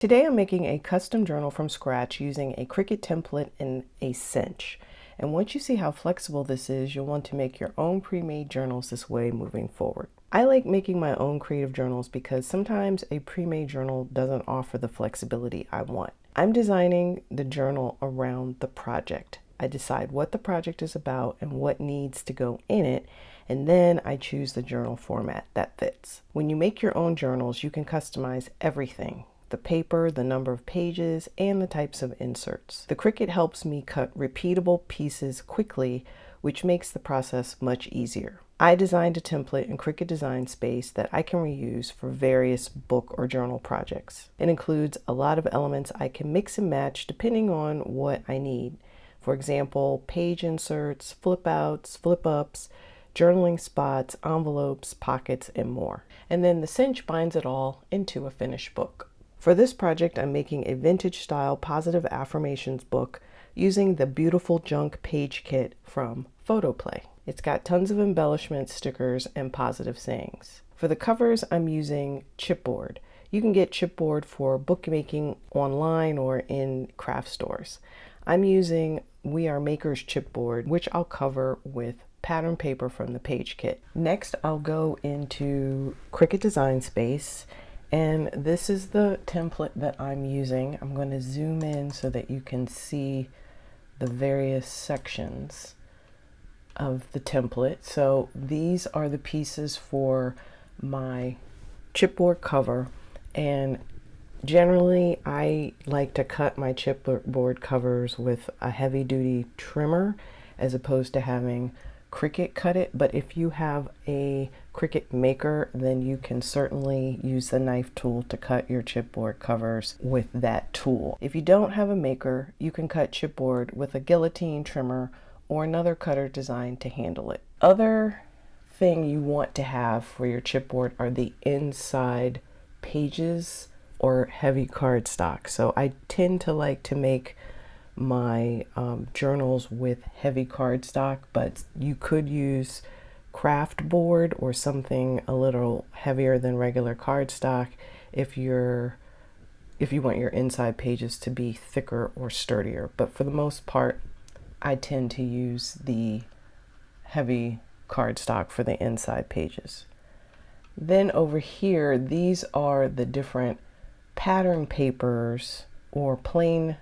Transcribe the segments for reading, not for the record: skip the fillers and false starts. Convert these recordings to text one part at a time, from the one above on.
Today I'm making a custom journal from scratch using a Cricut template and a cinch. And once you see how flexible this is, you'll want to make your own pre-made journals this way moving forward. I like making my own creative journals because sometimes a pre-made journal doesn't offer the flexibility I want. I'm designing the journal around the project. I decide what the project is about and what needs to go in it, and then I choose the journal format that fits. When you make your own journals, you can customize everything: the paper, the number of pages, and the types of inserts. The Cricut helps me cut repeatable pieces quickly, which makes the process much easier. I designed a template in Cricut Design Space that I can reuse for various book or journal projects. It includes a lot of elements I can mix and match depending on what I need. For example, page inserts, flip outs, flip ups, journaling spots, envelopes, pockets, and more. And then the cinch binds it all into a finished book. For this project, I'm making a vintage style positive affirmations book using the Beautiful Junque page kit from PhotoPlay. It's got tons of embellishments, stickers, and positive sayings. For the covers, I'm using chipboard. You can get chipboard for bookmaking online or in craft stores. I'm using We Are Makers chipboard, which I'll cover with pattern paper from the page kit. Next, I'll go into Cricut Design Space. And this is the template that I'm using. I'm going to zoom in so that you can see the various sections of the template. So these are the pieces for my chipboard cover. And generally, I like to cut my chipboard covers with a heavy-duty trimmer as opposed to having Cricut cut it. But if you have a Cricut maker, then you can certainly use the knife tool to cut your chipboard covers with that tool. If you don't have a maker, you can cut chipboard with a guillotine trimmer or another cutter designed to handle it. Other thing you want to have for your chipboard are the inside pages or heavy cardstock. So I tend to like to make my journals with heavy cardstock, but you could use craft board or something a little heavier than regular cardstock if you want your inside pages to be thicker or sturdier. But for the most part, I tend to use the heavy cardstock for the inside pages. Then over here, these are the different pattern papers or plain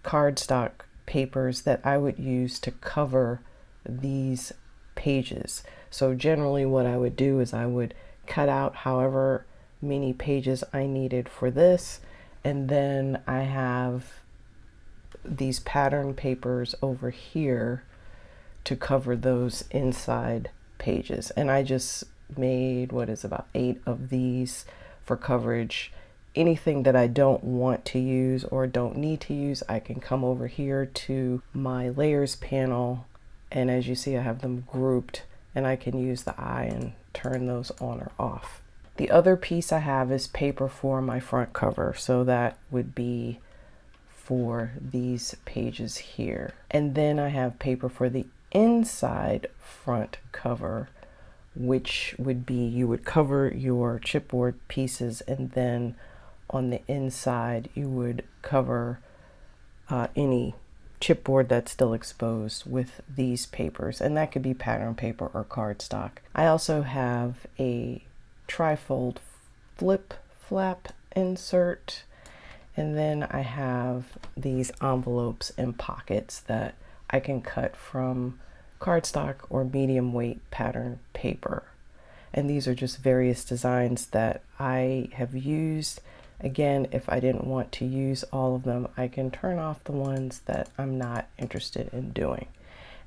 cardstock papers that I would use to cover these pages. So generally what I would do is I would cut out however many pages I needed for this, and then I have these pattern papers over here to cover those inside pages. And I just made, about 8 of these for coverage. Anything that I don't want to use or don't need to use, I can come over here to my layers panel, and as you see, I have them grouped, and I can use the eye and turn those on or off. The other piece I have is paper for my front cover, so that would be for these pages here. And then I have paper for the inside front cover, which would be, you would cover your chipboard pieces, and then on the inside you would cover any chipboard that's still exposed with these papers, and that could be pattern paper or cardstock. I also have a trifold flip flap insert, and then I have these envelopes and pockets that I can cut from cardstock or medium weight pattern paper. And these are just various designs that I have used. Again, if I didn't want to use all of them, I can turn off the ones that I'm not interested in doing.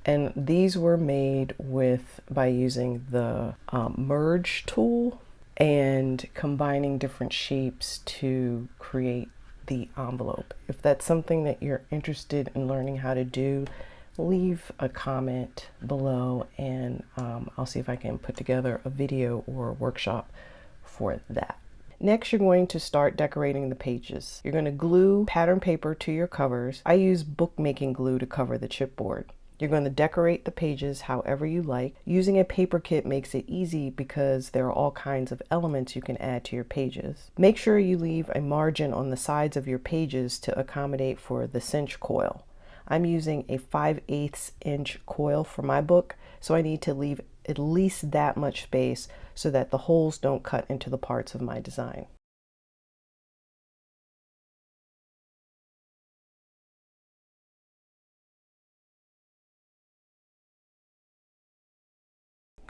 And these were made by using the merge tool and combining different shapes to create the envelope. If that's something that you're interested in learning how to do, leave a comment below, and I'll see if I can put together a video or a workshop for that. Next, you're going to start decorating the pages. You're going to glue pattern paper to your covers. I use bookmaking glue to cover the chipboard. You're going to decorate the pages however you like. Using a paper kit makes it easy because there are all kinds of elements you can add to your pages. Make sure you leave a margin on the sides of your pages to accommodate for the cinch coil. I'm using a 5/8 inch coil for my book, so I need to leave at least that much space so that the holes don't cut into the parts of my design.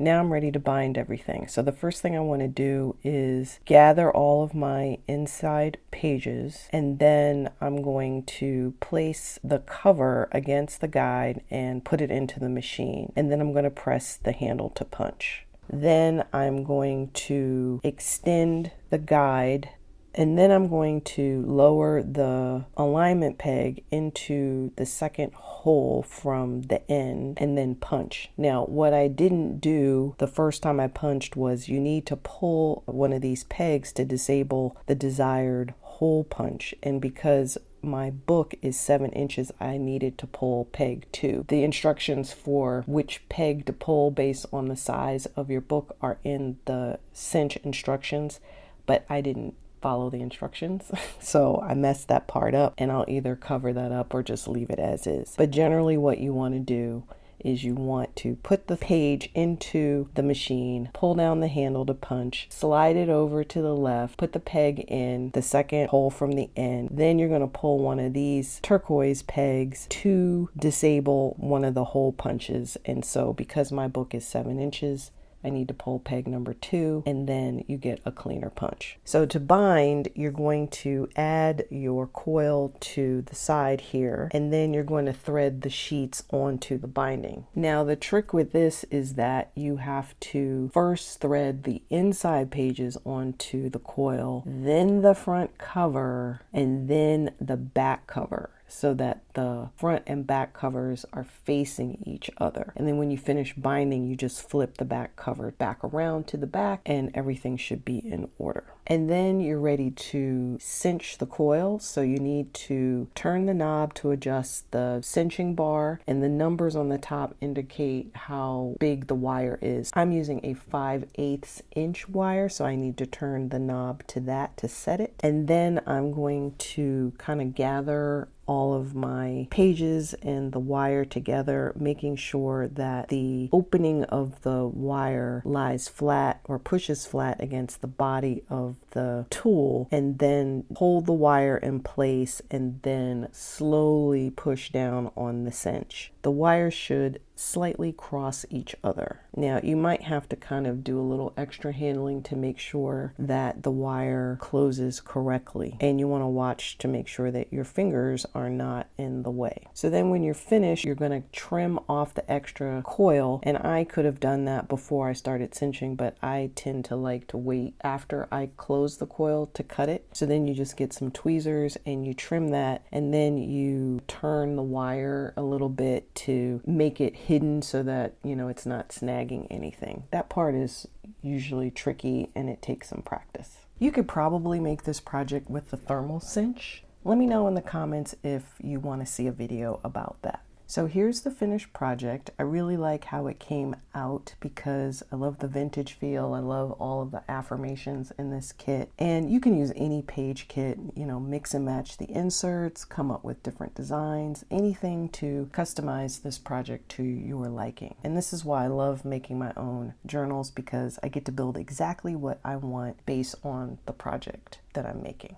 Now I'm ready to bind everything. So the first thing I want to do is gather all of my inside pages, and then I'm going to place the cover against the guide and put it into the machine. And then I'm going to press the handle to punch. Then I'm going to extend the guide, and then I'm going to lower the alignment peg into the second hole from the end and then punch. Now, what I didn't do the first time I punched was you need to pull one of these pegs to disable the desired hole punch. And because my book is 7 inches, I needed to pull peg 2. The instructions for which peg to pull based on the size of your book are in the cinch instructions, but I didn't follow the instructions. So I messed that part up, and I'll either cover that up or just leave it as is. But generally what you want to do is you want to put the page into the machine, pull down the handle to punch, slide it over to the left, put the peg in the second hole from the end. Then you're going to pull one of these turquoise pegs to disable one of the hole punches. And so because my book is 7 inches, I need to pull peg number 2, and then you get a cleaner punch. So to bind, you're going to add your coil to the side here, and then you're going to thread the sheets onto the binding. Now the trick with this is that you have to first thread the inside pages onto the coil, then the front cover, and then the back cover, so that the front and back covers are facing each other. And then when you finish binding, you just flip the back cover back around to the back, and everything should be in order. And then you're ready to cinch the coil. So you need to turn the knob to adjust the cinching bar, and the numbers on the top indicate how big the wire is. I'm using a 5/8 inch wire, so I need to turn the knob to that to set it. And then I'm going to kind of gather all of my pages and the wire together, making sure that the opening of the wire lies flat or pushes flat against the body of the tool, and then hold the wire in place and then slowly push down on the cinch. The wires should slightly cross each other. Now you might have to kind of do a little extra handling to make sure that the wire closes correctly, and you want to watch to make sure that your fingers are not in the way. So then when you're finished, you're going to trim off the extra coil, and I could have done that before I started cinching, but I tend to like to wait after I close the coil to cut it. So then you just get some tweezers and you trim that, and then you turn the wire a little bit to make it hidden so that, you know, it's not snagging anything. That part is usually tricky and it takes some practice. You could probably make this project with the thermal cinch. Let me know in the comments if you want to see a video about that. So here's the finished project. I really like how it came out because I love the vintage feel. I love all of the affirmations in this kit. And you can use any page kit, you know, mix and match the inserts, come up with different designs, anything to customize this project to your liking. And this is why I love making my own journals, because I get to build exactly what I want based on the project that I'm making.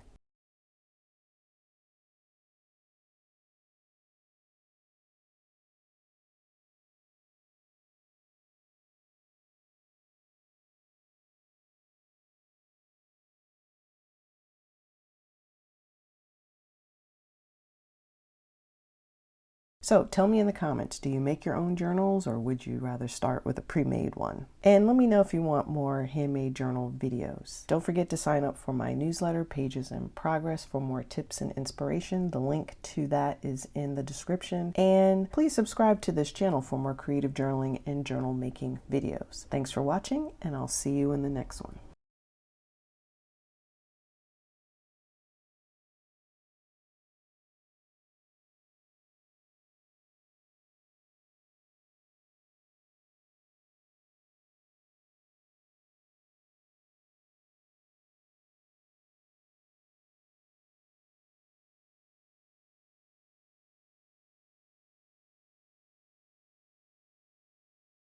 So tell me in the comments, do you make your own journals or would you rather start with a pre-made one? And let me know if you want more handmade journal videos. Don't forget to sign up for my newsletter, Pages in Progress, for more tips and inspiration. The link to that is in the description. And please subscribe to this channel for more creative journaling and journal making videos. Thanks for watching, and I'll see you in the next one.